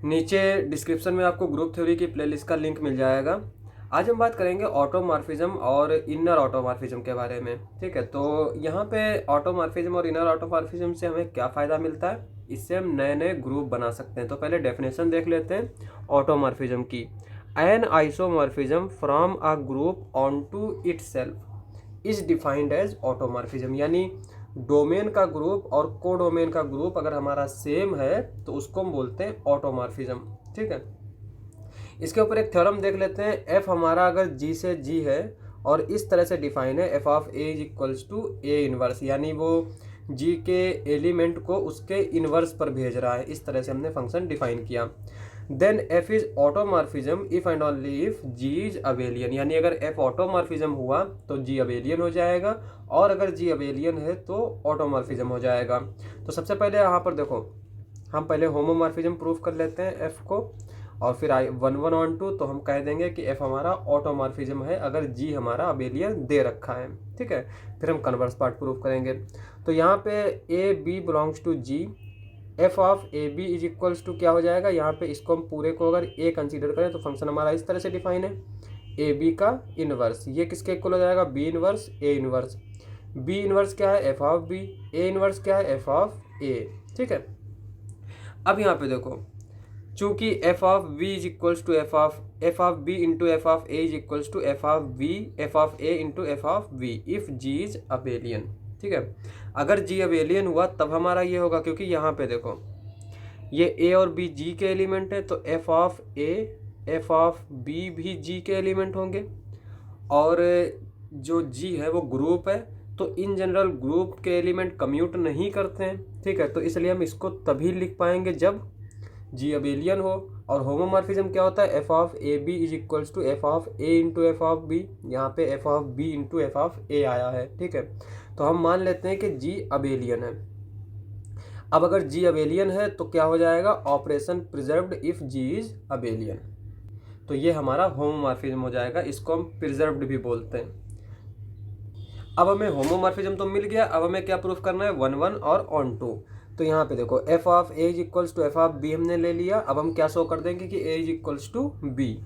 नीचे डिस्क्रिप्शन में आपको ग्रुप थ्योरी की प्लेलिस्ट का लिंक मिल जाएगा। आज हम बात करेंगे ऑटोमॉर्फिज्म और इनर ऑटोमॉर्फिज्म के बारे में। ठीक है, तो यहाँ पे ऑटोमॉर्फिज्म और इनर ऑटोमॉर्फिज्म से हमें क्या फ़ायदा मिलता है, इससे हम नए नए ग्रुप बना सकते हैं। तो पहले डेफिनेशन देख लेते हैं ऑटोमॉर्फिज्म की। An isomorphism from a group onto itself is defined as automorphism, यानी डोमेन का ग्रुप और कोडोमेन का ग्रुप अगर हमारा सेम है तो उसको हम बोलते हैं ऑटोमॉर्फिज्म। ठीक है, इसके ऊपर एक थ्योरम देख लेते हैं। एफ हमारा अगर जी से जी है और इस तरह से डिफाइन है, F of A is equals to A inverse, यानी वो जी के एलिमेंट को उसके इनवर्स पर भेज रहा है। इस तरह से हमने फंक्शन डिफाइन किया। Then F is automorphism if and only if G is abelian, यानी अगर एफ ऑटोमॉर्फिज्म हुआ तो जी अबेलियन हो जाएगा, और अगर जी अबेलियन है तो ऑटोमॉर्फिज्म हो जाएगा। तो सबसे पहले यहाँ पर देखो, हम पहले होमोमॉर्फिज्म प्रूफ कर लेते हैं एफ को, और फिर आई 1 1 ऑन 2, तो हम कह देंगे कि एफ हमारा ऑटोमॉर्फिज्म है अगर जी हमारा अबेलियन दे रखा है। ठीक है, फिर हम कन्वर्स पार्ट प्रूफ करेंगे। तो यहाँ पे A B belongs to G, F of A B is equals to क्या हो जाएगा, यहाँ पे इसको हम पूरे को अगर ए कंसीडर करें तो फंक्शन हमारा इस तरह से डिफाइन है, ए बी का इनवर्स, ये किसके इक्वल हो जाएगा, B inverse A inverse. B inverse क्या है, F of B, A inverse क्या है, एफ ऑफ ए। ठीक है, अब यहाँ पे देखो, चूंकि F of B is equals to F of B into F of A is equals to F of A into F of B if G is abelian. ठीक है, अगर जी अबेलियन हुआ तब हमारा ये होगा, क्योंकि यहाँ पे देखो ये ए और बी जी के एलिमेंट है, तो F of A F of B भी जी के एलिमेंट होंगे, और जो जी है वो ग्रुप है, तो इन जनरल ग्रुप के एलिमेंट कम्यूट नहीं करते हैं। ठीक है, तो इसलिए हम इसको तभी लिख पाएंगे जब जी अबेलियन हो। और होमोमॉर्फिज्म क्या होता है, F of A B is equals to F of A into F of B, यहाँ पे F of B into F of A आया है। ठीक है, तो हम मान लेते हैं कि जी अबेलियन है। अब अगर जी अबेलियन है तो क्या हो जाएगा, operation preserved if G is abelian, तो ये हमारा होमोमॉर्फिज्म हो जाएगा, इसको हम प्रिजर्व्ड भी बोलते हैं। अब हमें होमोमॉर्फिज्म तो मिल गया, अब हमें क्या प्रूफ करना है, 1 1 और ऑन 2। तो यहाँ पे देखो F of A is equals to F of B हमने ले लिया, अब हम क्या शो कर देंगे कि A is equals to B.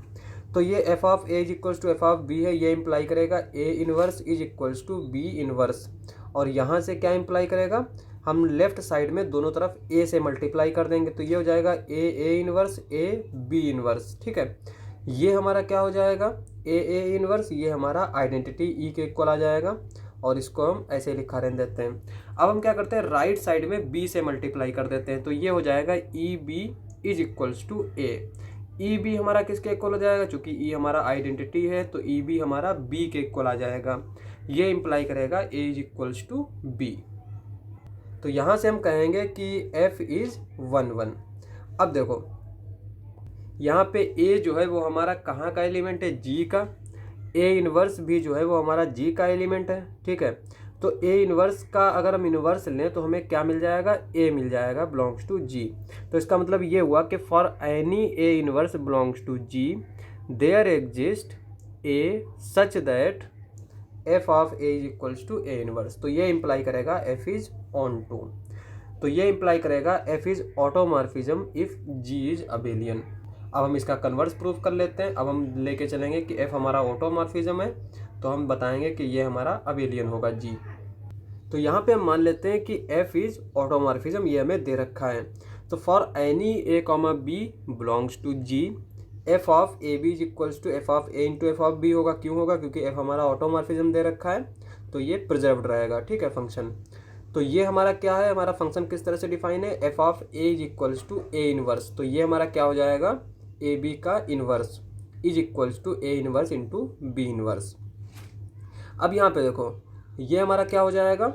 तो ये F of A is equals to F of B है, ये इंप्लाई करेगा A inverse is equals to B inverse, और यहाँ से क्या इंप्लाई करेगा, हम लेफ्ट साइड में दोनों तरफ ए से मल्टीप्लाई कर देंगे, तो ये हो जाएगा A inverse A B inverse. ठीक है, ये हमारा क्या हो जाएगा, ए इनवर्स, ये हमारा आइडेंटिटी ई के इक्वल आ जाएगा, और इसको हम ऐसे लिखा रहने देते हैं। अब हम क्या करते हैं, राइट साइड में बी से मल्टीप्लाई कर देते हैं, तो ये हो जाएगा E B is equals to A. E B हमारा किसके इक्वल हो जाएगा, चूंकि ई हमारा आइडेंटिटी है तो ई बी हमारा बी के इक्वल आ जाएगा, ये इंप्लाई करेगा ए इज इक्वल्स टू बी। तो यहाँ से हम कहेंगे कि एफ इज 1 1। अब देखो यहाँ पे ए जो है वो हमारा कहाँ का एलिमेंट है, जी का, ए इनवर्स भी जो है वो हमारा जी का एलिमेंट है। ठीक है, तो ए इनवर्स का अगर हम इनवर्स लें तो हमें क्या मिल जाएगा, ए मिल जाएगा बिलोंग्स टू जी। तो इसका मतलब ये हुआ कि for any A inverse belongs to G there exist A such that F of A is equals to A inverse, तो ये इंप्लाई करेगा एफ इज ऑन टू, तो ये इंप्लाई करेगा F is automorphism if G is abelian. अब हम इसका converse proof कर लेते हैं। अब हम लेके चलेंगे कि एफ हमारा ऑटोमॉर्फिज्म है, तो हम बताएंगे कि ये हमारा अबेलियन होगा जी। तो यहाँ पे हम मान लेते हैं कि एफ इज ऑटोमॉर्फिज्म, ये हमें दे रखा है। तो for any A comma B belongs to G F of A B is equals to F of A into F of B होगा। क्यों होगा, क्योंकि एफ हमारा ऑटोमॉर्फिज्म दे रखा है, तो ये प्रिजर्व्ड रहेगा। ठीक है, फंक्शन तो ये हमारा क्या है, हमारा फंक्शन किस तरह से डिफाइन है, F of A is equals to A inverse, तो ये हमारा क्या हो जाएगा, ए बी का inverse is equals to A inverse into B inverse. अब यहाँ पे देखो ये हमारा क्या हो जाएगा,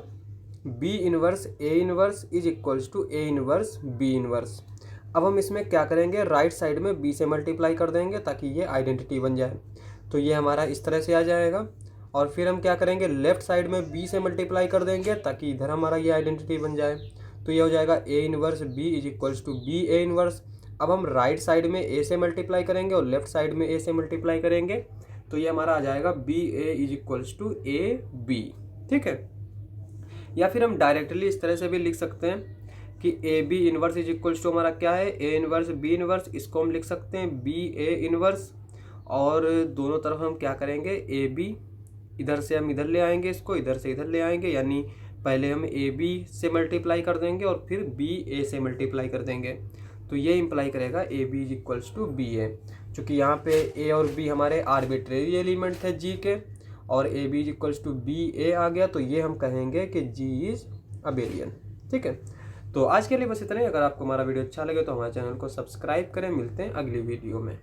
B inverse A inverse is equals to A inverse B inverse. अब हम इसमें क्या करेंगे, राइट साइड में बी से मल्टीप्लाई कर देंगे ताकि ये आइडेंटिटी बन जाए, तो ये हमारा इस तरह से आ जाएगा। और फिर हम क्या करेंगे, लेफ्ट साइड में बी से मल्टीप्लाई कर देंगे ताकि इधर हमारा ये आइडेंटिटी बन जाए, तो ये हो जाएगा A inverse B is equals to B A inverse. अब हम राइट साइड में ए से मल्टीप्लाई करेंगे और लेफ्ट साइड में ए से मल्टीप्लाई करेंगे, तो ये हमारा आ जाएगा B A is equals to A B. ठीक है, या फिर हम डायरेक्टली इस तरह से भी लिख सकते हैं कि A B inverse is equals to हमारा क्या है, ए इनवर्स बी इनवर्स, इसको हम लिख सकते हैं बी ए इनवर्स। और दोनों तरफ हम क्या करेंगे, ए बी इधर से हम इधर ले आएंगे, इसको इधर से इधर ले आएंगे, यानी पहले हम ए बी से मल्टीप्लाई कर देंगे और फिर बी ए से मल्टीप्लाई कर देंगे। तो ये इंप्लाई करेगा A B is equals to B A. चूँकि यहाँ पे ए और बी हमारे आर्बिट्रेरी एलिमेंट है जी के, और A B is equals to B A आ गया, तो ये हम कहेंगे कि जी इज अबेलियन। ठीक है, तो आज के लिए बस इतना ही। अगर आपको हमारा वीडियो अच्छा लगे तो हमारे चैनल को सब्सक्राइब करें। मिलते हैं अगली वीडियो में।